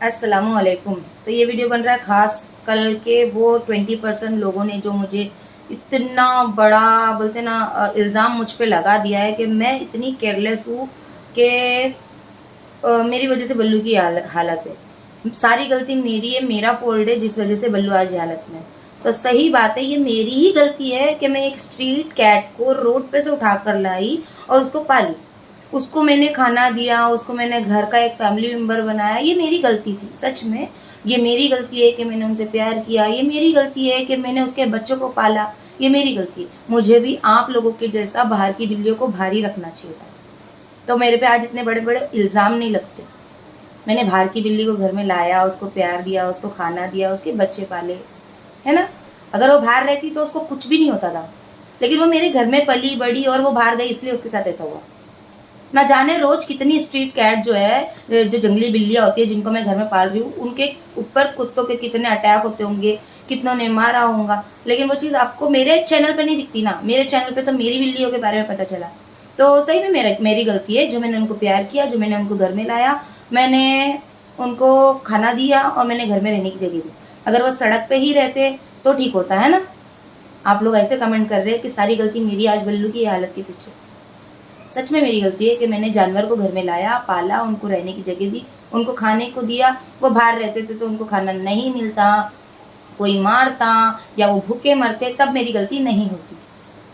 अस्सलामुअलैकुम। तो ये वीडियो बन रहा है ख़ास कल के वो 20% लोगों ने जो मुझे इतना बड़ा बोलते ना इल्ज़ाम मुझ पे लगा दिया है कि मैं इतनी केयरलेस हूँ कि मेरी वजह से बल्लू की हालत है। सारी गलती मेरी है, मेरा फ़ॉल्ट है जिस वजह से बल्लू आज हालत में है। तो सही बात है, ये मेरी ही गलती है कि मैं एक स्ट्रीट कैट को रोड पे से उठा कर लाई और उसको पाली। उसको मैंने खाना दिया, उसको मैंने घर का एक फैमिली मेम्बर बनाया। ये मेरी गलती थी, सच में ये मेरी गलती है कि मैंने उनसे प्यार किया। ये मेरी गलती है कि मैंने उसके बच्चों को पाला। ये मेरी गलती है। मुझे भी आप लोगों के जैसा बाहर की बिल्लियों को भारी रखना चाहिए था, तो मेरे पे आज इतने बड़े बड़े इल्ज़ाम नहीं लगते। मैंने बाहर की बिल्ली को घर में लाया, उसको प्यार दिया, उसको खाना दिया, उसके बच्चे पाले, है ना। अगर वो बाहर रहती तो उसको कुछ भी नहीं होता था, लेकिन वो मेरे घर में पली बड़ी और वो बाहर गई इसलिए उसके साथ ऐसा हुआ। ना जाने रोज कितनी स्ट्रीट कैट जो है, जो जंगली बिल्लियाँ होती है जिनको मैं घर में पाल रही हूँ, उनके ऊपर कुत्तों के कितने अटैक होते होंगे, कितनों ने मारा होगा। लेकिन वो चीज़ आपको मेरे चैनल पे नहीं दिखती ना। मेरे चैनल पे तो मेरी बिल्लियों के बारे में पता चला। तो सही में मेरी गलती है जो मैंने उनको प्यार किया, जो मैंने उनको घर में लाया, मैंने उनको खाना दिया और मैंने घर में रहने की जगह दी। अगर वो सड़क पे ही रहते तो ठीक होता है ना। आप लोग ऐसे कमेंट कर रहे हैं कि सारी गलती मेरी आज बल्लू की हालत के पीछे। सच में मेरी गलती है कि मैंने जानवर को घर में लाया, पाला, उनको रहने की जगह दी, उनको खाने को दिया। वो बाहर रहते थे तो उनको खाना नहीं मिलता, कोई मारता या वो भूखे मरते, तब मेरी गलती नहीं होती।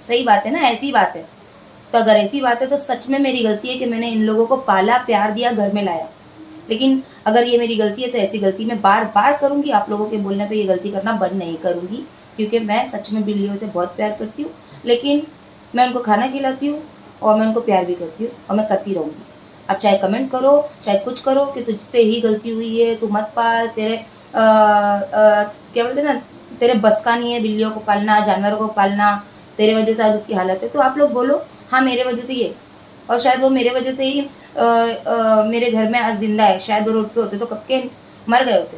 सही बात है ना, ऐसी बात है। तो अगर ऐसी बात है तो सच में मेरी गलती है कि मैंने इन लोगों को पाला, प्यार दिया, घर में लाया। लेकिन अगर ये मेरी गलती है तो ऐसी गलती मैं बार बार करूँगी। आप लोगों के बोलने पे ये गलती करना बंद नहीं करूँगी, क्योंकि मैं सच में बिल्लियों से बहुत प्यार करती हूँ। लेकिन मैं उनको खाना खिलाती हूँ और मैं उनको प्यार भी करती हूँ और मैं करती रहूँगी। अब चाहे कमेंट करो, चाहे कुछ करो कि तुझसे ही गलती हुई है, तू मत पाल, तेरे क्या बोलते ना, तेरे बस का नहीं है बिल्लियों को पालना, जानवरों को पालना, तेरे वजह से आज उसकी हालत है। तो आप लोग बोलो हाँ मेरे वजह से ये, और शायद वो मेरे वजह से ही मेरे घर में आज जिंदा है। शायद वो रोड पे होते तो कब के मर गए होते।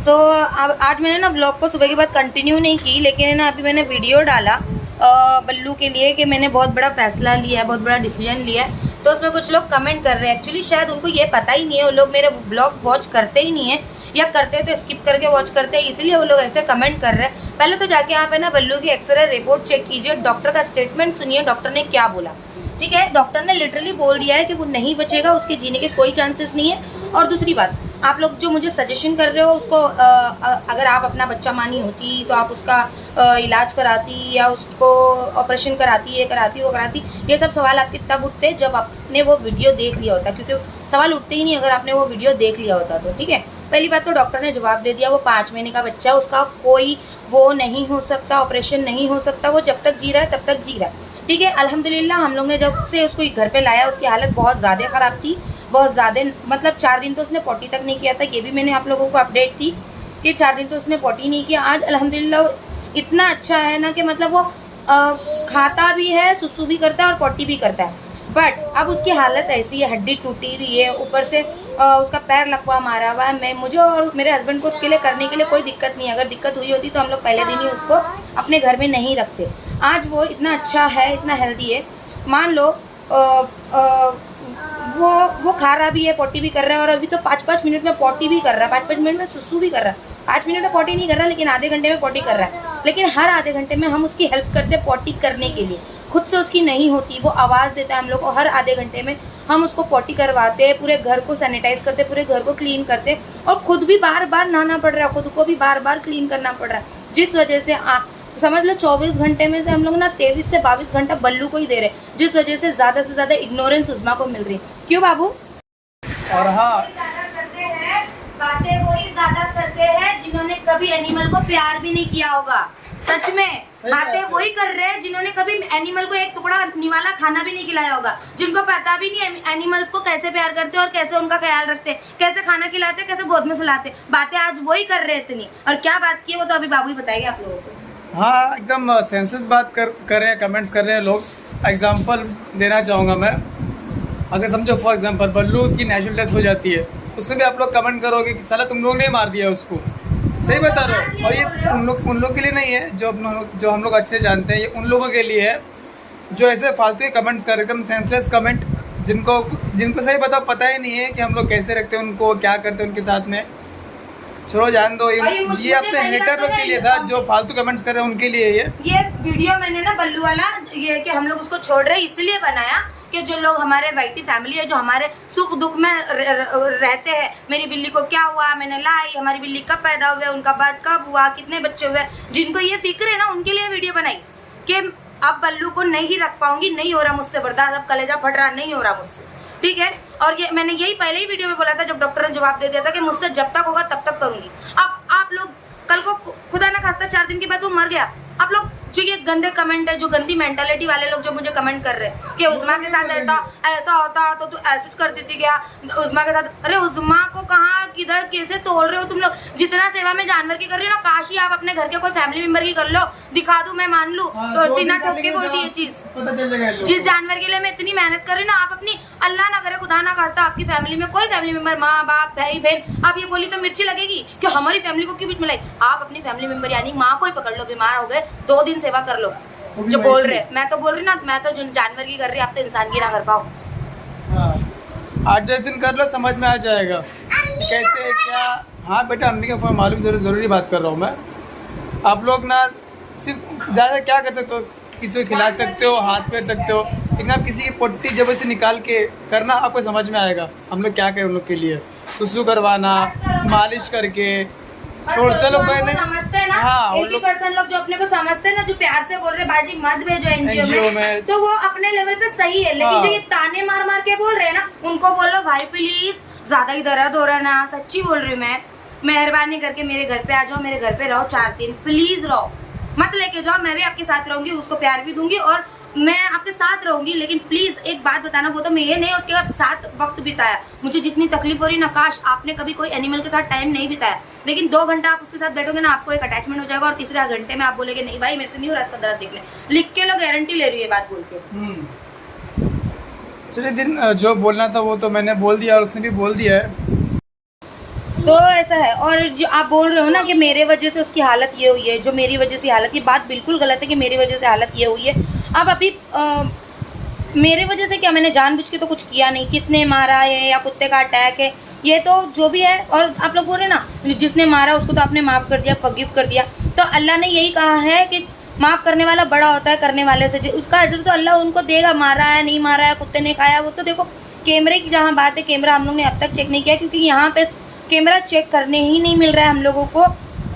सो अब आज मैंने ना व्लॉग को सुबह के बाद कंटिन्यू नहीं की, लेकिन है ना अभी मैंने वीडियो डाला बल्लू के लिए कि मैंने बहुत बड़ा फैसला लिया है, बहुत बड़ा डिसीजन लिया है। तो उसमें कुछ लोग कमेंट कर रहे हैं। एक्चुअली शायद उनको ये पता ही नहीं है, वो लोग मेरे ब्लॉग वॉच करते ही नहीं है, या करते तो स्किप करके वॉच करते हैं, इसीलिए वो लोग ऐसे कमेंट कर रहे हैं। पहले तो जाके आप है ना बल्लू की एक्सरे रिपोर्ट चेक कीजिए, डॉक्टर का स्टेटमेंट सुनिए, डॉक्टर ने क्या बोला। ठीक है, डॉक्टर ने लिटरली बोल दिया है कि वो नहीं बचेगा, उसके जीने के कोई चांसेस नहीं है। और दूसरी बात, आप लोग जो मुझे सजेशन कर रहे हो उसको अगर आप अपना बच्चा मानी होती तो आप उसका इलाज कराती या उसको ऑपरेशन कराती, ये कराती वो कराती। ये सब सवाल आपके तब उठते जब आपने वो वीडियो देख लिया होता, क्योंकि सवाल उठते ही नहीं अगर आपने वो वीडियो देख लिया होता तो। ठीक है, पहली बात तो डॉक्टर ने जवाब दे दिया, वो 5 महीने का बच्चा, उसका कोई वो नहीं हो सकता, ऑपरेशन नहीं हो सकता, वो जब तक जी रहा है तब तक जी रहा है। ठीक है, अल्हम्दुलिल्लाह हम लोग ने जब से उसको घर पे लाया उसकी हालत बहुत ज़्यादा ख़राब थी, बहुत ज़्यादा, मतलब 4 दिन तो उसने पॉटी तक नहीं किया था। ये भी मैंने आप लोगों को अपडेट थी कि 4 दिन तो उसने पॉटी नहीं किया। आज अल्हम्दुलिल्लाह इतना अच्छा है ना कि मतलब वो खाता भी है, सुसु भी करता है और पॉटी भी करता है। बट अब उसकी हालत ऐसी है, हड्डी टूटी हुई है, ऊपर से उसका पैर लकवा मारा हुआ है। मुझे और मेरे हस्बैंड को उसके लिए करने के लिए कोई दिक्कत नहीं है। अगर दिक्कत हुई होती तो हम लोग पहले दिन ही उसको अपने घर में नहीं रखते। आज वो इतना अच्छा है, इतना हेल्दी है। मान लो वो खा रहा भी है, पॉटी भी कर रहा है, और अभी तो 5-5 मिनट में पॉटी भी कर रहा है, 5-5 मिनट में सुसु भी कर रहा है। 5 मिनट में पॉटी नहीं कर रहा, लेकिन आधे घंटे में पॉटी कर रहा है। लेकिन हर आधे घंटे में हम उसकी हेल्प करते हैं पॉटी करने के लिए। खुद से उसकी नहीं होती, वो आवाज़ देता है हम लोग को। हर आधे घंटे में हम उसको पॉटी करवाते हैं, पूरे घर को सैनिटाइज करते, पूरे घर को क्लीन करते, और खुद भी बार बार नहाना पड़ रहा है, खुद को भी बार बार क्लीन करना पड़ रहा है। जिस वजह से समझ लो 24 घंटे में से हम लोग ना 23 से 22 घंटा बल्लू को ही दे रहे, जिस वजह से ज़्यादा इग्नोरेंस उस्मा को मिल रही। क्यों बाबू? और हाँ, बातें वही ज़्यादा करते हैं जिन्होंने कभी एनिमल को प्यार भी नहीं किया होगा। सच में बातें वही कर रहे हैं जिन्होंने कभी एनिमल को एक टुकड़ा निवाला खाना भी नहीं खिलाया होगा, जिनको पता भी नहीं एनिमल्स को कैसे प्यार करते और कैसे उनका ख्याल रखते, कैसे खाना खिलाते, कैसे गोद में सुलाते। बातें आज वही कर रहे इतनी। और क्या बात की वो तो अभी बाबू ही बताएंगे आप लोगों को। हाँ एकदम सेंसेस बात कर रहे हैं, कमेंट्स कर रहे हैं लोग। एग्जांपल देना चाहूँगा मैं। अगर समझो फॉर एग्जांपल बल्लू की नेचुरल डेथ हो जाती है, उसमें भी आप लोग कमेंट करोगे कि साला तुम लोग ने मार दिया उसको। सही बता रहे हो। और ये उन लोग के लिए नहीं है जो हम लोग अच्छे जानते हैं, ये उन लोगों के लिए है जो ऐसे फालतू ही कमेंट्स कर, एकदम सेंसलेस कमेंट, जिनको सही बताओ पता ही नहीं है कि हम लोग कैसे रखते हैं उनको, क्या करते हैं उनके साथ में। छोड़ो जान दो, ये अपने हेटर लोग के लिए था जो फालतू कमेंट्स कर रहे हैं उनके लिए। ये वीडियो मैंने ना बल्लू वाला ये कि हम लोग उसको छोड़ रहे इसलिए बनाया कि जो लोग हमारे वाइटी फैमिली है, जो हमारे सुख दुख में रहते हैं, मेरी बिल्ली को क्या हुआ, मैंने लाई, हमारी बिल्ली कब पैदा हुए, उनका बर्थ कब हुआ, कितने बच्चे हुए, जिनको ये फिक्र है ना, उनके लिए वीडियो बनाई कि अब बल्लू को नहीं रख पाऊंगी, नहीं हो रहा मुझसे बर्दाश्त, अब कलेजा फट रहा, नहीं हो रहा मुझसे, ठीक है। और ये मैंने यही पहले ही वीडियो में बोला था जब डॉक्टर ने जवाब दे दिया था कि मुझसे जब तक होगा तब तक करूंगी। अब आप लोग कल को खुदा ना खास्ता 4 दिन के बाद वो मर गया, आप लोग जो ये गंदे कमेंट है, जो गंदी मेंटालिटी वाले लोग जो मुझे कमेंट कर रहे हैं कि उज़्मा के साथ ऐसा होता तो तू ऐसे कर देती क्या उज़्मा के साथ। अरे उज़्मा को कहाँ किधर कैसे तोड़ रहे हो तुम लोग, जितना सेवा में जानवर की कर रही हो ना, काशी आप अपने घर के कोई फैमिली मेंबर की कर लो, दिखा दूं मैं मान लूं, तो सीना ठोक के बोलती है चीज। पता चल जाएगा जिस जानवर के लिए मैं इतनी मेहनत कर रही हूँ ना, आप अपनी अल्लाह ना करे खुदा ना खास्ता आपकी फैमिली में कोई फैमिली मेंबर, माँ बाप भाई बहन, आप ये बोली तो मिर्ची लगेगी कि हमारी फैमिली को क्यों बीच में लाई। आप अपनी फैमिली मेंबर यानी माँ को ही पकड़ लो, बीमार हो गए 2 दिन सेवा कर लो, जो बोल रहे, मैं तो बोल रही ना, मैं तो जानवर की कर रही, आप तो इंसान की ना कर पाओ। 8-10 दिन कर लो, समझ में आ जाएगा कैसे क्या। हाँ बेटा, अम्मी का फोन मालूम, जरूरी बात कर रहा हूँ मैं। आप लोग ना सिर्फ ज़्यादा क्या कर सकते हो, किसी को खिला सकते हो, हाथ फेर सकते हो, लेकिन आप किसी की पट्टी जबरदस्ती निकाल के करना, आपको समझ में आएगा हम लोग क्या करें उन लोग के लिए। सुसु करवाना, मालिश करके छोड़, चलो मैंने समझते हैं ना, हाँ, 80% लोग जो अपने को समझते हैं ना, जो प्यार से बोल रहे बाजी मत भेजो एनजीओ में, तो वो अपने लेवल पे सही है, लेकिन जो ये ताने मार मार के बोल रहे हैं ना, उनको बोलो भाई प्लीज ज्यादा ही दर्द हो रहा है ना, सच्ची बोल रही हूँ मैं, मेहरबानी करके मेरे घर पे आ जाओ, मेरे घर पे रहो 4 दिन, प्लीज रहो, मत लेके जाओ, मैं भी आपके साथ रहूंगी, उसको प्यार भी दूंगी और मैं आपके साथ रहूंगी, लेकिन प्लीज एक बात बताना, वो तो मैं ये नहीं उसके साथ वक्त बिताया, मुझे जितनी तकलीफ हो रही ना, काश आपने कभी कोई एनिमल के साथ टाइम नहीं बिताया, लेकिन 2 घंटा आप उसके साथ बैठोगे ना, आपको एक अटैचमेंट हो जाएगा और तीसरे घंटे में आप बोलेगे नहीं भाई मेरे से नहीं हो रहा इसका दर्द देख ले, लिख के लो, गारंटी ले रही है बात बोल के। चलिए दिन जो बोलना था वो तो मैंने बोल दिया और उसने भी बोल दिया है, तो ऐसा है। और जो आप बोल रहे हो ना कि मेरे वजह से उसकी हालत ये हुई है, जो मेरी वजह से हालत, ये बात बिल्कुल गलत है कि मेरी वजह से हालत ये हुई है। अब अभी मेरे वजह से क्या, मैंने जानबूझ के तो कुछ किया नहीं, किसने मारा है या कुत्ते का अटैक है, ये तो जो भी है। और आप लोग बोल रहे ना जिसने मारा उसको तो आपने माफ़ कर दिया, फॉरगिव कर दिया, तो अल्लाह ने यही कहा है कि माफ़ करने वाला बड़ा होता है करने वाले से, उसका अजर तो अल्लाह उनको देगा, मारा है नहीं मारा है, कुत्ते ने खाया, वो तो देखो कैमरे की जहाँ बात है, कैमरा हम लोग ने अब तक चेक नहीं किया, क्योंकि यहाँ पे कैमरा चेक करने ही नहीं मिल रहा है हम लोगों को।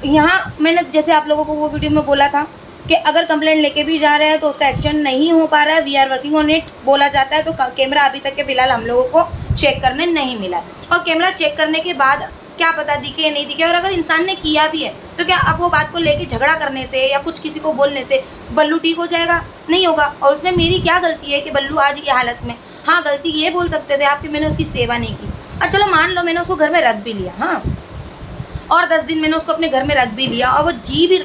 यहाँ मैंने जैसे आप लोगों को वो वीडियो में बोला था कि अगर कंप्लेंट लेके भी जा रहे हैं तो उसका एक्शन नहीं हो पा रहा है, we are working on it बोला जाता है, तो कैमरा अभी तक के फिलहाल हम लोगों को चेक करने नहीं मिला है। और कैमरा चेक करने के बाद क्या पता दिखे नहीं दिखे, और अगर इंसान ने किया भी है तो क्या अब वो बात को लेके झगड़ा करने से या कुछ किसी को बोलने से बल्लू ठीक हो जाएगा? नहीं होगा। और उसमें मेरी क्या गलती है कि बल्लू आज की हालत में, हाँ गलती ये बोल सकते थे आप कि मैंने उसकी सेवा नहीं की, और चलो मान लो मैंने उसको घर में रख भी लिया, हाँ, और 10 दिन मैंने उसको अपने घर में रख भी लिया और वो जी भी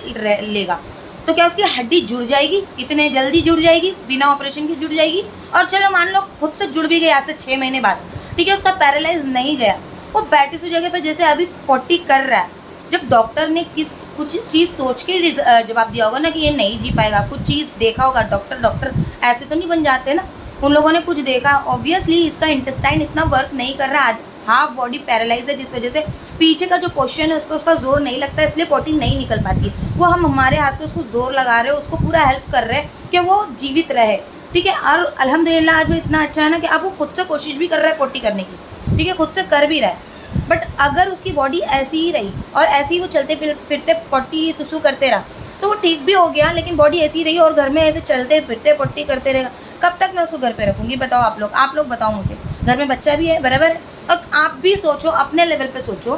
लेगा, तो क्या उसकी हड्डी जुड़ जाएगी? इतने जल्दी जुड़ जाएगी? बिना ऑपरेशन के जुड़ जाएगी? और चलो मान लो खुद से जुड़ भी गया आज से 6 महीने बाद, ठीक है, उसका पैरालाइज नहीं गया, वो बैठी सी जगह पे जैसे अभी 40 कर रहा है। जब डॉक्टर ने कुछ चीज़ सोच के जवाब दिया होगा ना कि ये नहीं जी पाएगा, कुछ चीज़ देखा होगा, डॉक्टर ऐसे तो नहीं बन जाते ना, उन लोगों ने कुछ देखा, ऑब्वियसली इसका इंटेस्टाइन इतना वर्क नहीं कर रहा, हाफ बॉडी पैरालाइज है, जिस वजह से पीछे का जो पोर्शन है उस पर उसका जोर नहीं लगता, इसलिए पोटी नहीं निकल पाती है। वो हम हमारे हाथ से उसको जोर लगा रहे हैं, उसको पूरा हेल्प कर रहे हैं कि वो जीवित रहे, ठीक है। और अल्हम्दुलिल्लाह आज वो इतना अच्छा है ना कि अब वो खुद से कोशिश भी कर रहा है पोटी करने की, ठीक है, खुद से कर भी रहा है। बट अगर उसकी बॉडी ऐसी ही रही और ऐसे ही वो चलते फिरते पोटी सुसु करते रहा तो वो ठीक भी हो गया, लेकिन बॉडी ऐसी रही और घर में ऐसे चलते फिरते पोटी करते रहेगा, कब तक मैं उसको घर पे रखूँगी? बताओ आप लोग बताओ मुझे। घर में बच्चा भी है, बराबर है, और आप भी सोचो, अपने लेवल पे सोचो,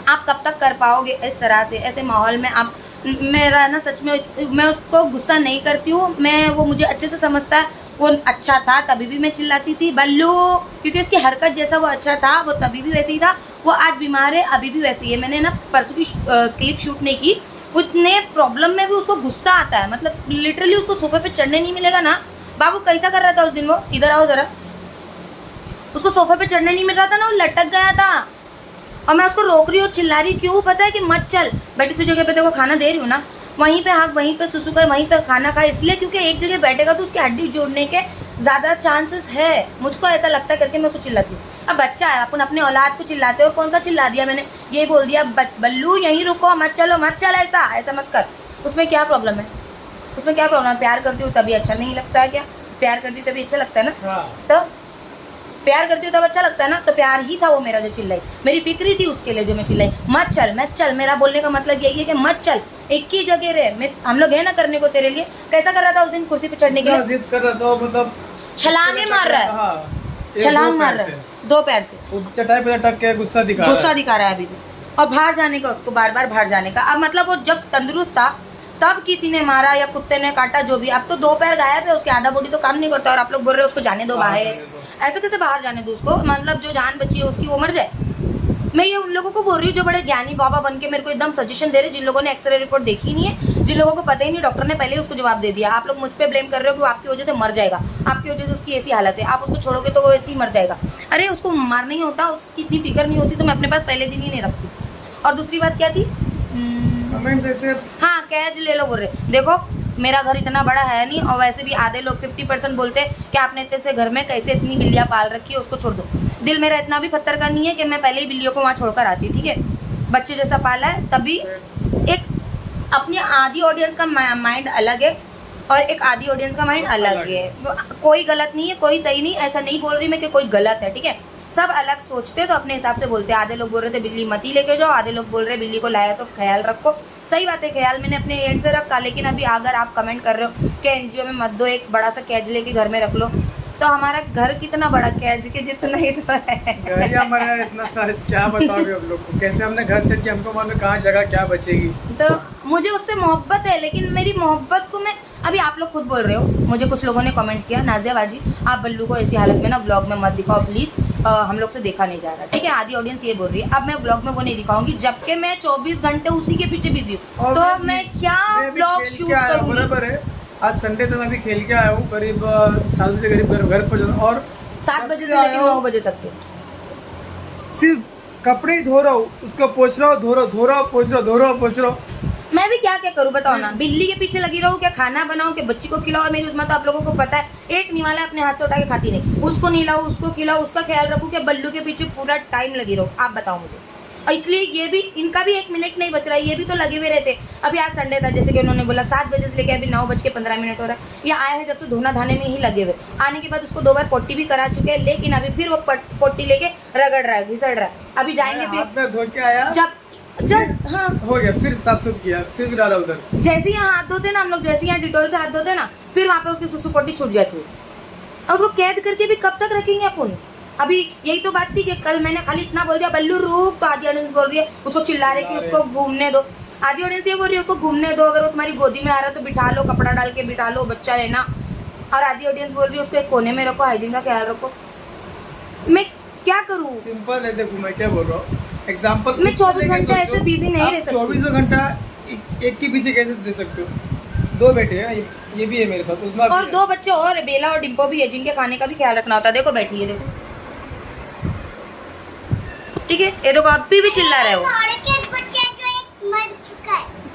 आप कब तक कर पाओगे इस तरह से, ऐसे माहौल में आप। मेरा ना सच में, मैं उसको गुस्सा नहीं करती हूँ, वो मुझे अच्छे से समझता है, वो अच्छा था तभी भी मैं चिल्लाती थी बल्लू, क्योंकि उसकी हरकत जैसा वो अच्छा था, वो तभी भी वैसे ही था, वो आज बीमार है अभी भी वैसे ही है। मैंने ना परसों की क्लिप शूट नहीं की, उतने प्रॉब्लम में भी उसको गुस्सा आता है, मतलब लिटरली उसको सोफे पे चढ़ने नहीं मिलेगा ना। बाबू कैसा कर रहा था उस दिन, वो इधर आओ जरा, उसको सोफे पे चढ़ने नहीं मिल रहा था ना, वो लटक गया था, और मैं उसको रोक रही हूँ, चिल्ला रही क्यों, पता है कि मत चल, बैठी सी जगह पे देखो खाना दे रही हूँ ना, वहीं पे हाँ वहीं पे सुसु कर, वहीं पे खाना खा, इसलिए क्योंकि एक जगह बैठेगा तो उसकी हड्डी जोड़ने के ज्यादा चांसेस है, मुझको ऐसा लगता है करके मैं उसको चिल्लाती हूँ। अब बच्चा है, अपन अपने औलाद को चिल्लाते हो, कौन सा चिल्ला दिया मैंने, ये बोल दिया बल्लू यहीं रुको, मत चलो, मत चल, ऐसा मत कर। उसमें क्या प्रॉब्लम है? उसमें क्या प्रॉब्लम है? प्यार करती हूँ तभी अच्छा नहीं लगता है क्या? प्यार करती तभी अच्छा लगता है ना? तो प्यार करती हूँ तब अच्छा लगता है ना? तो प्यार ही था वो मेरा जो चिल्लाई, मेरी फिक्री थी उसके लिए जो मैं चिल्लाई, मत चल मत चल। मेरा बोलने का मतलब यही है कि मत चल, एक ही जगह रहे। हम लोग है ना करने को तेरे लिए। कैसा कर रहा था उस दिन कुर्सी पे चढ़ने के लिए? जिद कर रहा था, मतलब छलांगे मार रहा है, छलांग मार रहा है 2 पैर से, चटाई पे लटक के गुस्सा दिखा रहा है अभी भी। और बाहर जाने का, उसको बार बार बाहर जाने का। अब मतलब वो जब तंदुरुस्त था तब किसी ने मारा या कुत्ते ने काटा, जो भी। अब तो 2 पैर गायब है, उसके आधा बॉडी तो काम नहीं करता, और आप लोग बोल रहे हो उसको जाने दो बाहर। ऐसे कैसे बाहर जाने दो उसको? मतलब जो जान बची है उसकी वो मर जाए। मैं ये उन लोगों को बोल रही हूँ जो बड़े ज्ञानी बाबा बन के मेरे को एकदम सजेशन दे रहे, जिन लोगों ने एक्सरे रिपोर्ट देखी नहीं है, जिन लोगों को पता ही नहीं, डॉक्टर ने पहले ही उसको जवाब दे दिया। आप लोग मुझ पे ब्लेम कर रहे हो कि वो आपकी वजह से मर जाएगा, आपकी वजह से उसकी ऐसी हालत है, आप उसको छोड़ोगे तो वो ऐसे ही मर जाएगा। अरे उसको मारना ही होता, उसकी इतनी फिक्र नहीं होती तो मैं अपने पास पहले दिन ही नहीं रखती। और दूसरी बात क्या थी? कमेंट जैसे, हाँ कैच ले लो बोल रहे। देखो मेरा घर इतना बड़ा है नहीं, और वैसे भी आधे लोग 50% बोलते हैं कि आपने इतने से घर में कैसे इतनी बिल्लियाँ पाल रखी है, उसको छोड़ दो। दिल मेरा इतना भी पत्थर का नहीं है कि मैं पहले ही बिल्लियों को वहाँ छोड़कर आती, ठीक है? बच्चे जैसा पाला है, तभी एक अपनी आधी ऑडियंस का माइंड अलग है और एक आधी ऑडियंस का माइंड अलग है। कोई गलत नहीं है, कोई सही नहीं, ऐसा नहीं बोल रही मैं कि कोई गलत है, ठीक है? सब अलग सोचते तो अपने हिसाब से बोलते हैं। आधे लोग बोल रहे थे बिल्ली मत ही लेके जाओ, आधे लोग बोल रहे बिल्ली को लाया तो ख्याल रखो। सही बात है, ख्याल मैंने अपने एंड से रखा, लेकिन अभी अगर आप कमेंट कर रहे हो कि एनजीओ में मत दो, एक बड़ा सा कैज लेके घर में रख लो, तो हमारा घर कितना बड़ा, कैज के जितना ही तो है। हमारा इतना सारा क्या बताओगे हम लोग को, कैसे हमने घर सेट किया, हमको मालूम कहाँ जगह क्या बचेगी। तो मुझे उससे मोहब्बत है, लेकिन मेरी मोहब्बत को मैं, अभी आप लोग खुद बोल रहे हो, मुझे कुछ लोगों ने कमेंट किया, नाजिया बाजी आप बल्लू को ऐसी हालत में ना व्लॉग में मत दिखाओ प्लीज, हम लोग से देखा नहीं जा रहा, ठीक है? आधी ऑडियंस ये बोल रही है। अब मैं व्लॉग में वो नहीं दिखाऊंगी जबकि मैं 24 घंटे उसी के पीछे बिजी हूँ, तो मैं क्या व्लॉग शूट करूँगी? बराबर है, आज संडे था, मैं भी खेल के आया हूँ, करीब 7 बजे करीब घर पहुँचा, और 7 बजे से लेकर 9 बजे तक के सिर्फ कपड़े ही धो रहा हूँ, उसको पोछ रहा हूँ, धो रहा हूँ, पोछ रहा हूँ। मैं भी क्या क्या करूँ बताओ ना? बिल्ली के पीछे लगी रहूँ, क्या खाना बनाऊँ, कि बच्ची को खिलाओ? मेरी उसमें तो आप लोगों को पता है, एक निवाला अपने हाथ से उठा के खाती नहीं, उसको नहलाओ, उसको खिलाओ, उसका ख्याल रखूँ, कि बल्लू के पीछे पूरा टाइम लगी रहूँ? आप बताओ मुझे। और इसलिए ये भी, इनका भी 1 मिनट नहीं बच रहा है, ये भी तो लगे हुए रहते। अभी आज संडे था, जैसे कि उन्होंने बोला 7 बजे से लेकर अभी 9:15 हो रहा है। ये आया है जब से धोना धाने में ही लगे हुए, आने के बाद उसको 2 बार पोटी भी करा चुके हैं, लेकिन अभी फिर वो पोटी लेके रगड़ रहा है, घिसड़ रहा है। अभी जाएंगे फिर धो के आया, जब हाँ हो गया, फिर साफ सुथ किया, फिर भी डाला उधर। जैसे यहाँ हाथ धोते ना हम लोग, जैसे यहाँ डिटॉल से हाथ धोते ना, फिर वहाँ पे उसकी सुसु पोटी छूट जाती है। और उसको कैद करके भी कब तक रखेंगे अपन? अभी यही तो बात थी कि कल मैंने खाली इतना बोल दिया बल्लू रुक, तो आधी ऑडियंस बोल रही है उसको चिल्ला रही कि उसको घूमने दो। आधी ऑडियंस ये बोल रही है उसको घूमने दो, अगर वो तुम्हारी गोदी में आ रहा है तो बिठा लो, कपड़ा डाल के बिठा लो, बच्चा रहना। और आधी ऑडियंस बोल रही है उसको एक कोने में रखो, हाइजीन का ख्याल रखो। मैं क्या करूँ? सिंपल है, देखो मैं क्या बोल रहा हूँ, एग्जाम्पल मैं 24 घंटे ऐसे बिजी नहीं रह सकती। 24 घंटा एक के पीछे कैसे दे सकते हो? 2 बेटे हैं, ये भी है मेरे पास, उसमें और 2 बच्चे और बेला और डिम्पो भी है, जिनके खाने का भी ख्याल रखना होता है। देखो बैठी है, देखो, ठीक है? ये देखो अभी भी चिल्ला रहे हो।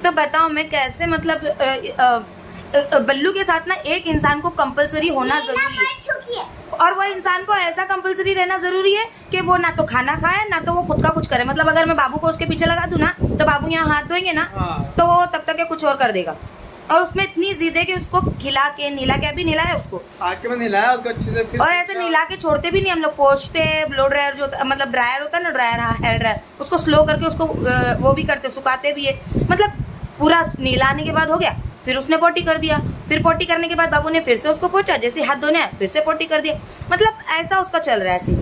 तो बताओ मैं कैसे, मतलब बल्लू के साथ ना एक इंसान को कंपलसरी होना जरूरी है, और वह इंसान को ऐसा कंपलसरी रहना जरूरी है कि वो ना तो खाना खाए ना तो वो खुद का कुछ करे। मतलब अगर मैं बाबू को उसके पीछे लगा दूं ना, तो बाबू यहाँ हाथ धोएंगे ना, तो वो तब तक कुछ और कर देगा। और उसमें इतनी जिद है कि उसको खिला के नहला के, अभी नहलाया उसको, आके में नहलाया उसको अच्छे से, फिर और ऐसे नहला के छोड़ते भी नहीं हम लोग, पोंछते, ब्लो ड्रायर जो मतलब ड्रायर होता है ना, ड्रायर, हाँ हेयर ड्रायर, उसको स्लो करके उसको वो भी करते, सुखाते भी है। मतलब पूरा नहलाने के बाद हो गया, फिर उसने पोटी कर दिया, फिर पोटी करने के बाद बाबू ने फिर से उसको पोंछा, जैसे हाथ धोने आया फिर से पोटी कर दिया। मतलब ऐसा उसका चल रहा है ऐसे।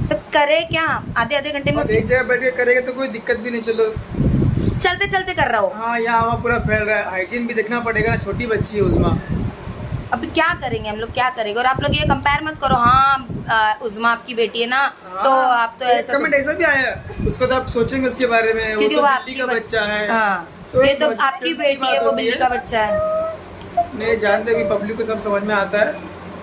तो करे क्या? आधे घंटे में एक जगह बैठ के करेगा तो कोई दिक्कत भी नहीं, चलो चलते चलते कर रहा हो। हाँ, यहाँ हवा पूरा फैल रहा है, हाइजीन भी देखना पड़ेगा ना, छोटी बच्ची है उसमें। अब क्या करेंगे हम लोग, क्या करेंगे? और आप लोग ये कंपेयर मत करो, हाँ उज़मा आपकी बेटी है ना, तो आप तो ऐसा कमेंट ऐसा भी आया है, उसको तो आप सोचेंगे उसके बारे में, क्योंकि वो आपकी का बच्चा है। हाँ, ये तो आपकी बेटी है, वो बिल्ली का बच्चा है। नहीं जानते भी, पब्लिक को सब समझ में आता है।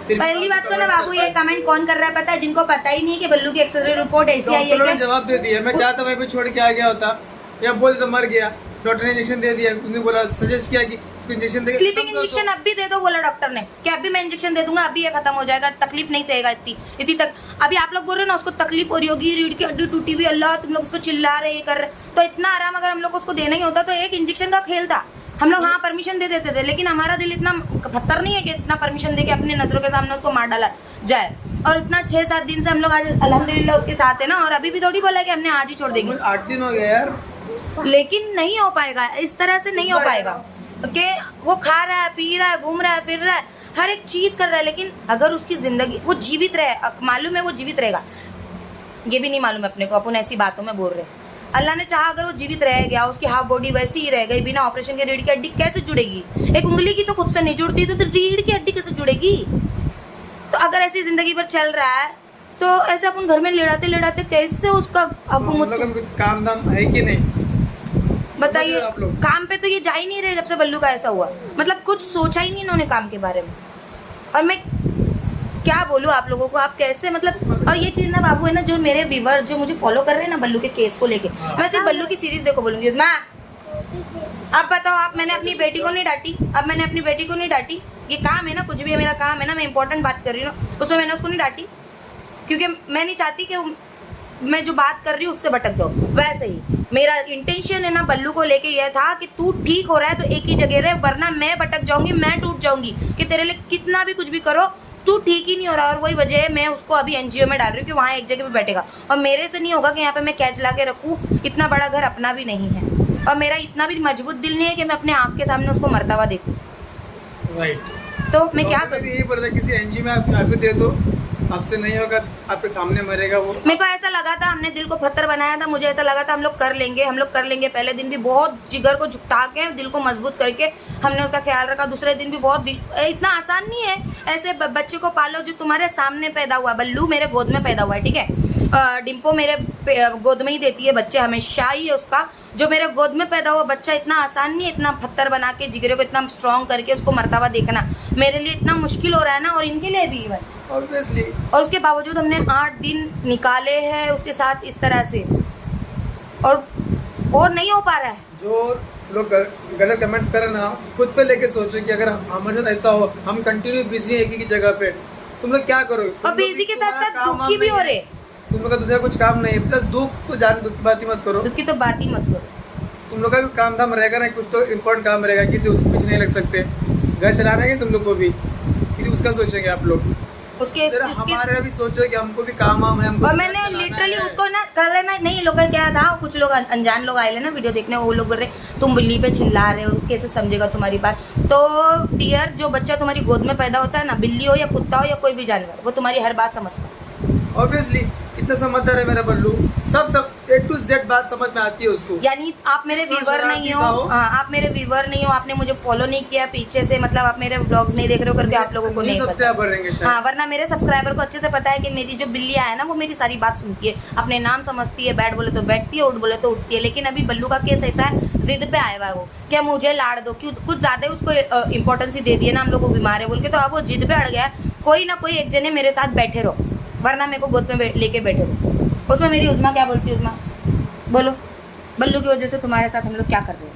पहली बात तो ना बाबू, ये कमेंट कौन कर रहा है पता है? जिनको पता ही नहीं कि बल्लू की एक्सरे रिपोर्ट ऐसी आई है। जवाब दे दिया, मैं चाहता वहीं पे छोड़ के आ गया होता, या बोल तो मर गया, डॉक्टर ने इंजेक्शन दे दिया, उसने बोला सजेस्ट किया कि इसको इंजेक्शन दे, स्लीपिंग इंजेक्शन अब भी दे दो बोला डॉक्टर ने कि अभी मैं इंजेक्शन दे दूंगा, अभी ये खत्म हो जाएगा, तकलीफ नहीं सहेगा इतनी तक। अभी आप लोग बोल रहे हो ना उसको तकलीफ हो रही होगी, रीढ़ की हड्डी टूटी हुई, अल्लाह तुम लोग उस पर चिल्ला रहे ये कर रहे, तो इतना आराम अगर हम लोग को उसको देना ही होता तो एक इंजेक्शन का खेल था, हम लोग हाँ परमिशन दे देते थे, लेकिन हमारा दिल इतना पत्थर नहीं है कि इतना परमिशन दे के अपनी नजरों के सामने उसको मार डाला जाए। और इतना 6-7 दिन से हम लोग आज अल्हम्दुलिल्लाह उसके साथ है ना, और अभी भी थोड़ी बोला कि हमने आज ही छोड़ देंगे, 8 दिन हो गया यार, लेकिन नहीं हो पाएगा, इस तरह से नहीं हो पाएगा कि वो खा रहा है, पी रहा है, घूम रहा है, फिर रहा है, हर एक चीज कर रहा है, लेकिन अगर उसकी जिंदगी वो जीवित रहे, मालूम है वो जीवित रहेगा, ये भी नहीं मालूम है अपने को, अपन ऐसी बातों में बोल रहे हैं। अल्लाह ने चाहा अगर वो जीवित रह गया, उसकी हाफ बॉडी वैसी ही रह गई, बिना ऑपरेशन के रीढ़ की हड्डी कैसे जुड़ेगी? एक उंगली की तो खुद से नहीं जुड़ती, तो रीढ़ की हड्डी कैसे जुड़ेगी? तो अगर ऐसी जिंदगी पर चल रहा है तो ऐसे अपन घर में लेड़ाते लेड़ाते कैसे उसका कुछ काम दाम है कि नहीं बताइए? काम पे तो ये जा ही नहीं रहे जब से बल्लू का ऐसा हुआ, मतलब कुछ सोचा ही नहीं इन्होंने काम के बारे में। और मैं क्या बोलूँ आप लोगों को, आप कैसे मतलब, और ये चीज ना बाबू है ना, जो मेरे व्यूवर्स जो मुझे फॉलो कर रहे हैं ना बल्लू के केस को लेके, मैं सिर्फ बल्लू की सीरीज देखो बोलूंगी। उसमें आप बताओ, आप मैंने अपनी बेटी को नहीं डांटी, अब मैंने अपनी बेटी को नहीं डांटी, ये काम है ना, कुछ भी है मेरा काम है ना, मैं इंपॉर्टेंट बात कर रही हूँ, उसमें मैंने उसको नहीं डांटी क्योंकि मैं नहीं चाहती कि मैं जो बात कर रही हूँ उससे भटक जाओ। वैसे ही मेरा इंटेंशन है ना बल्लू को लेके यह था कि तू ठीक हो रहा है तो एक ही जगह रहे, वरना मैं भटक जाऊंगी, मैं टूट जाऊंगी कि तेरे लिए कितना भी कुछ भी करो तू ठीक ही नहीं हो रहा। और वही वजह है मैं उसको अभी एनजीओ में डाल रही हूँ कि वहाँ एक जगह पे बैठेगा, और मेरे से नहीं होगा कि यहाँ पे मैं कैच ला के रखूँ, इतना बड़ा घर अपना भी नहीं है, और मेरा इतना भी मजबूत दिल नहीं है कि मैं अपने आँख के सामने उसको मरता हुआ देखूँ। राइट, तो मैं क्या करूँ? यही पड़ता है किसी एनजीओ में आप दे दो, आपसे नहीं होगा, आपके सामने मरेगा वो। मेरे को ऐसा लगा था, हमने दिल को पत्थर बनाया था, मुझे ऐसा लगा था हम लोग कर लेंगे, हम लोग कर लेंगे। पहले दिन भी बहुत जिगर को झुकता के दिल को मजबूत करके हमने उसका ख्याल रखा, दूसरे दिन भी बहुत इतना आसान नहीं है ऐसे बच्चे को पालो जो तुम्हारे सामने पैदा हुआ। बल्लू मेरे गोद में पैदा हुआ है, ठीक है, डिम्पो मेरे गोद में ही देती है बच्चे, हमेशा ही है उसका। जो मेरे गोद में पैदा हुआ बच्चा इतना आसान नहीं है, इतना पत्थर बना के जिगरे को इतना स्ट्रॉन्ग करके उसको मरता हुआ देखना मेरे लिए इतना मुश्किल हो रहा है ना, और इनके लिए भी ऑब्वियसली। और उसके बावजूद हमने 8 दिन निकाले हैं उसके साथ इस तरह से, और नहीं हो पा रहा है। जो लोग गलत कमेंट्स कर रहे ना, खुद पे लेके सोचो कि अगर हमारे साथ ऐसा हो, हम कंटिन्यू बिजी है एक ही जगह पे, तुम लोग क्या करो? और बिजी के साथ साथ दुखी भी हो रहे, तुम लोग का दूसरा कुछ काम नहीं है, प्लस दुख तो जान, दुख की बात ही मत करो, दुख की तो बात ही मत करो। तुम लोग का भी काम धाम रहेगा ना, कुछ तो इम्पोर्टेंट काम रहेगा, किसी उसके पीछे नहीं लग सकते, घर चला रहे हैं तुम लोग को भी, किसी उसका सोचेंगे आप लोग, उसके हमारा भी सोचो कि हमको भी काम वाम है, हमको। और मैंने लिटरली उसको ना कर ना, नहीं लोग क्या था, कुछ लोग अनजान लोग आए ना वीडियो देखने, वो लोग बोल रहे तुम बिल्ली पे चिल्ला रहे हो, कैसे समझेगा तुम्हारी बात। तो डियर, जो बच्चा तुम्हारी गोद में पैदा होता है ना, बिल्ली हो या कुत्ता हो या कोई भी जानवर, वो तुम्हारी हर बात समझता है। ऑब्वियसली, कितना समझदार है मेरा बल्लू, सब A to Z बात समझ में आती है उसको। यानी आप मेरे व्यूवर नहीं हो, आप मेरे व्यूवर नहीं हो, आपने मुझे फॉलो नहीं किया पीछे से, मतलब आप मेरे व्लॉग्स नहीं देख रहे हो करके आप लोगों को नहीं पता। हाँ, वरना मेरे सब्सक्राइबर को अच्छे से पता है कि मेरी जो बिल्लियाँ है ना, वो मेरी सारी बात सुनती है, अपने नाम समझती है, बैठ बोले तो बैठती है, उठ बोले तो उठती है। लेकिन अभी बल्लू का केस ऐसा है, जिद पे आया हुआ है वो, क्या मुझे लाड़ दो, क्यों कुछ ज़्यादा ही उसको इंपॉर्टेंस ही दे दिए ना, हम लोग को बीमार है बोल के, तो अब वो जिद पे अड़ गया, कोई ना कोई एक जने मेरे साथ बैठे रहो, वरना मेरे को गोद में लेके बैठे रहो। उसमें मेरी उज़मा क्या बोलती है, उज़मा बोलो, बल्लू की वजह से तुम्हारे साथ हम लोग क्या कर रहे हैं?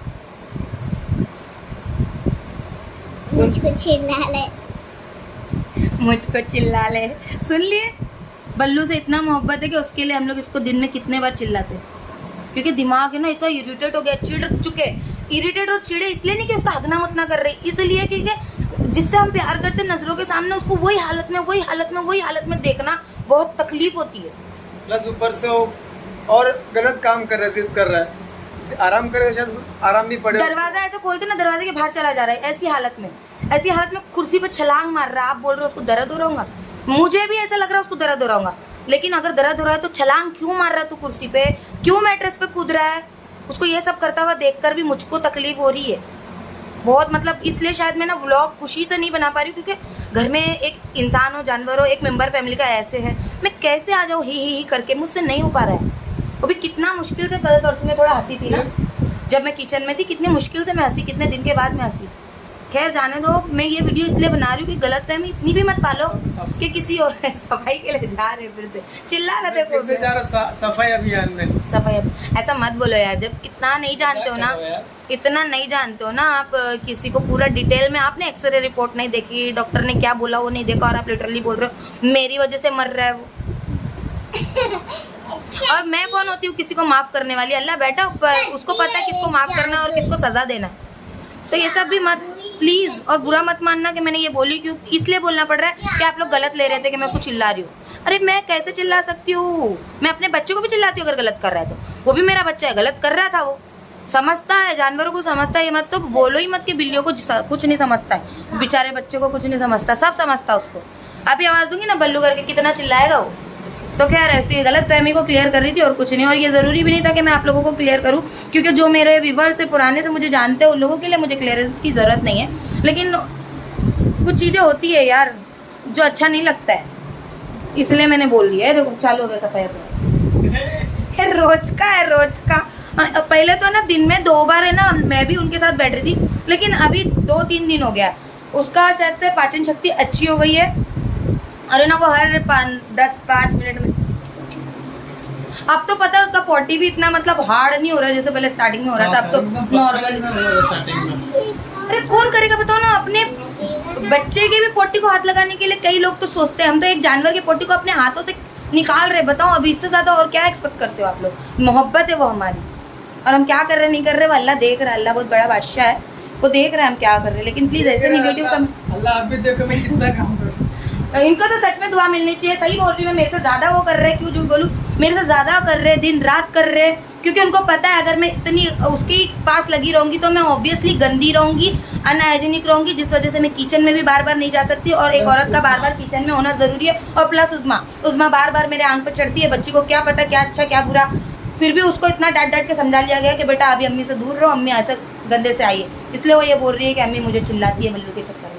मुझको चिल्ला ले, मुझको चिल्ला ले, सुन लिए? बल्लू से इतना मोहब्बत है कि उसके लिए हम लोग इसको दिन में कितने बार चिल्लाते हैं, क्योंकि दिमाग है ना ऐसा इरिटेट हो गया, चिढ़ चुके। इरिटेट और चिड़े इसलिए नहीं कि उसका हगना मतना कर रही, इसलिए कि जिससे हम प्यार करते नजरों के सामने उसको वही हालत में देखना बहुत तकलीफ होती है। प्लस ऊपर से वो और गलत काम कर रहा है, जिद कर रहा है, आराम करे शायद आराम भी पड़े। दरवाजा ऐसे खोलते ना, दरवाजे के बाहर चला जा रहा है, ऐसी हालत में कुर्सी पे छलांग मार रहा है। आप बोल रहे हो उसको दर्द हो रहा होगा, मुझे भी ऐसा लग रहा है उसको दर्द हो रहा होगा, लेकिन अगर दर्द हो रहा है तो छलांग क्यों मार रहा है तू कुर्सी पे, क्यों मैट्रेस पे कूद रहा है? उसको ये सब करता हुआ देखकर भी मुझको तकलीफ हो रही है बहुत, मतलब इसलिए शायद मैं ना व्लॉग खुशी से नहीं बना पा रही, क्योंकि घर में एक इंसान हो, जानवर हो, एक मेंबर फैमिली का ऐसे है, मैं कैसे आ जाऊँ ही करके, मुझसे नहीं हो पा रहा है। वो भी कितना मुश्किल से, कल परसों में थोड़ा हंसी थी ना जब मैं किचन में थी, कितनी मुश्किल से मैं हंसी, कितने दिन के बाद मैं हंसी। खैर जाने दो, मैं ये वीडियो इसलिए बना रही हूँ कि गलतफहमी इतनी भी मत पालो कि किसी और सफाई के लिए जा रहे फिर से चिल्ला रहे थे फिर से जा रहा सफाई अभियान में। सफाई ऐसा मत बोलो यार, जब इतना नहीं जानते हो ना, इतना नहीं जानते हो ना आप किसी को पूरा डिटेल में, आपने एक्सरे रिपोर्ट नहीं देखी, डॉक्टर ने क्या बोला वो नहीं देखा, और आप लिटरली बोल रहे हो मेरी वजह से मर रहा है वो। और मैं कौन होती हूँ किसी को माफ करने वाली? अल्लाह बैठा ऊपर, उसको पता है किसको माफ करना है और किसको सजा देना है। तो ये सब भी मत प्लीज़, और बुरा मत मानना कि मैंने ये बोली क्यों, इसलिए बोलना पड़ रहा है कि आप लोग गलत ले रहे थे कि मैं उसको चिल्ला रही हूँ। अरे मैं कैसे चिल्ला सकती हूँ? मैं अपने बच्चे को भी चिल्लाती हूँ अगर गलत कर रहा है तो, वो भी मेरा बच्चा है, गलत कर रहा था वो, समझता है, जानवरों को समझता है। ये मत तो बोलो ही मत कि बिल्लियों को कुछ नहीं समझता है, बेचारे बच्चे को कुछ नहीं समझता, सब समझता है उसको। अभी आवाज़ दूंगी ना बल्लू करके, कितना चिल्लाएगा वो। तो खैर ऐसी गलत फहमी को क्लियर कर रही थी और कुछ नहीं, और ये ज़रूरी भी नहीं था कि मैं आप लोगों को क्लियर करूं, क्योंकि जो मेरे व्यूवर्स से पुराने से मुझे जानते हैं उन लोगों के लिए मुझे क्लियरेंस की ज़रूरत नहीं है। लेकिन कुछ चीज़ें होती है यार जो अच्छा नहीं लगता है, इसलिए मैंने बोल दिया है। देखो चालू हो गया सफाई पे, रोज का है, रोज का। पहले तो ना दिन में 2 बार है ना मैं भी उनके साथ बैठ रही थी, लेकिन अभी 2-3 दिन हो गया, उसका शायद से पाचन शक्ति अच्छी हो गई है। अरे ना वो हर 10-5 मिनट में, अब तो पता है उसका पॉटी भी इतना मतलब हार्ड नहीं हो रहा है जैसे पहले स्टार्टिंग में हो रहा था, अब तो नॉर्मल। अरे कौन करेगा बताओ ना, अपने बच्चे के भी पॉटी को हाथ लगाने के लिए कई लोग तो सोचते हैं, हम तो एक जानवर के पॉटी को अपने हाथों से निकाल रहे, बताओ अभी इससे ज्यादा और क्या एक्सपेक्ट करते हो आप लोग? मोहब्बत है वो हमारी, और हम क्या कर रहे नहीं कर रहे वो अल्लाह देख रहा है, अल्लाह बहुत बड़ा बादशाह है, वो देख रहा है हम क्या कर रहे हैं। लेकिन प्लीज ऐसे निगेटिव कम, अल्लाह आप भी देखो मैं कितना काम करूँ। इनको तो सच में दुआ मिलनी चाहिए, सही बोल रही हूँ मैं, मेरे से ज्यादा वो कर रहे हैं, क्यों झूठ बोलूं, मेरे से ज्यादा कर रहे हैं, दिन रात कर रहे हैं, क्योंकि उनको पता है अगर मैं इतनी उसके पास लगी रहूंगी तो मैं ऑब्वियसली गंदी रहूंगी, अनहाइजीनिक रहूंगी, जिस वजह से मैं किचन में भी बार बार नहीं जा सकती, और एक औरत का बार बार किचन में होना जरूरी है। और प्लस उस्मा बार बार मेरे आंख पर चढ़ती है, बच्ची को क्या पता क्या अच्छा क्या बुरा, फिर भी उसको इतना डांट डांट के समझा लिया गया कि बेटा अभी अम्मी से दूर रहो, अम्मी ऐसे गंदे से आई है, इसलिए वो ये बोल रही है कि अम्मी मुझे चिल्लाती है बल्लू के चक्कर में।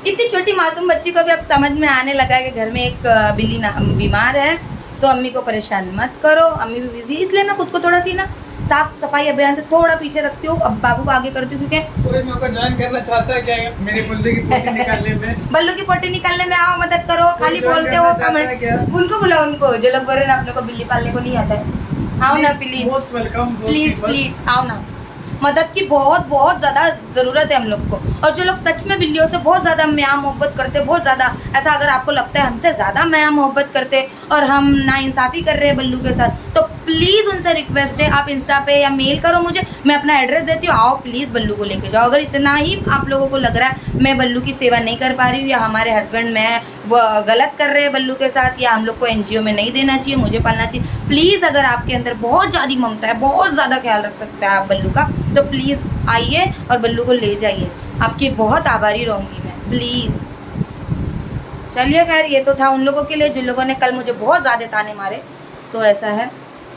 इतनी छोटी मासूम बच्ची को भी अब समझ में आने लगा है कि घर में एक बिल्ली बीमार है, तो अम्मी को परेशान मत करो, अम्मी भी बिजी, इसलिए मैं खुद को थोड़ा सी ना साफ सफाई अभियान से थोड़ा पीछे रखती हूँ, अब बाबू को आगे करती हूँ, क्योंकि कोई मेरे को ज्वाइन करना चाहता है क्या मेरी बल्लू की पोटी निकालने में? बल्लू की पोटी निकालने में आओ, मदद करो, खाली बोलते हो कमेंट, उनको बुलाओ, उनको जो लोग बोल रहे हैं अपने को बिल्ली पालने को नहीं आता है, आओ ना प्लीज, मोस्ट वेलकम, प्लीज आओ ना, मदद की बहुत बहुत ज़्यादा ज़रूरत है हम लोग को। और जो लोग सच में बिल्लियों से बहुत ज़्यादा माया मोहब्बत करते, बहुत ज़्यादा, ऐसा अगर आपको लगता है हमसे ज़्यादा माया मोहब्बत करते और हम नाइंसाफ़ी कर रहे हैं बल्लू के साथ, तो प्लीज़ उनसे रिक्वेस्ट है आप इंस्टा पे या मेल करो मुझे, मैं अपना एड्रेस देती हूँ, आओ प्लीज़ बल्लू को लेके जाओ। अगर इतना ही आप लोगों को लग रहा है मैं बल्लू की सेवा नहीं कर पा रही हूँ, या हमारे हस्बैंड मैं वो गलत कर रहे हैं बल्लू के साथ, या हम लोग को NGO में नहीं देना चाहिए, मुझे पालना चाहिए, प्लीज़ अगर आपके अंदर बहुत ज़्यादा ममता है, बहुत ज़्यादा ख्याल रख सकते हैं आप बल्लू का, तो प्लीज़ आइए और बल्लू को ले जाइए, आपकी बहुत आभारी रहूँगी मैं, प्लीज़। चलिए खैर ये तो था उन लोगों के लिए जिन लोगों ने कल मुझे बहुत ज़्यादा ताने मारे, तो ऐसा है,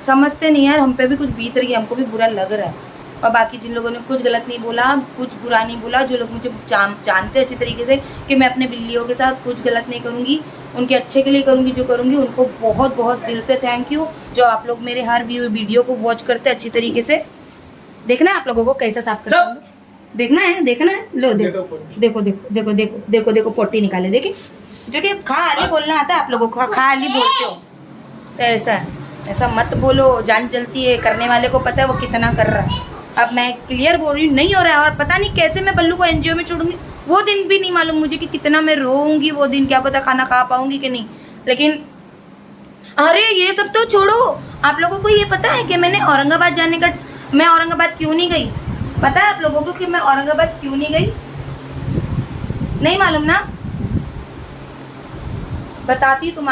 समझते नहीं यार, हम पे भी कुछ बीत रही है, हमको भी बुरा लग रहा है। और बाकी जिन लोगों ने कुछ गलत नहीं बोला, कुछ बुरा नहीं बोला, जो लोग मुझे जानते अच्छी तरीके से कि मैं अपने बिल्लियों के साथ कुछ गलत नहीं करूँगी, उनके अच्छे के लिए करूँगी जो करूँगी, उनको बहुत बहुत दिल से थैंक यू। जो आप लोग मेरे हर वीडियो को वॉच करते अच्छी तरीके से, देखना है आप लोगों को कैसा साफ करता हूँ, देखना है, लो देखो पोटी निकाले, देखिए खाली बोलना आता है आप लोगों को, खाली बोलते हो, तो ऐसा मत बोलो, जान चलती है, करने वाले को पता है वो कितना कर रहा है। अब मैं क्लियर बोल रही हूँ, नहीं हो रहा है, और पता नहीं कैसे मैं बल्लू को NGO में छोड़ूंगी, वो दिन भी नहीं मालूम मुझे कि कितना मैं रोऊंगी वो दिन, क्या पता खाना खा पाऊंगी कि नहीं। लेकिन अरे ये सब तो छोड़ो, आप लोगों को ये पता है कि मैंने औरंगाबाद जाने का, मैं औरंगाबाद क्यों नहीं गई, पता है आप लोगों को कि मैं औरंगाबाद क्यों नहीं गई? नहीं मालूम ना, बताती तुम्हारे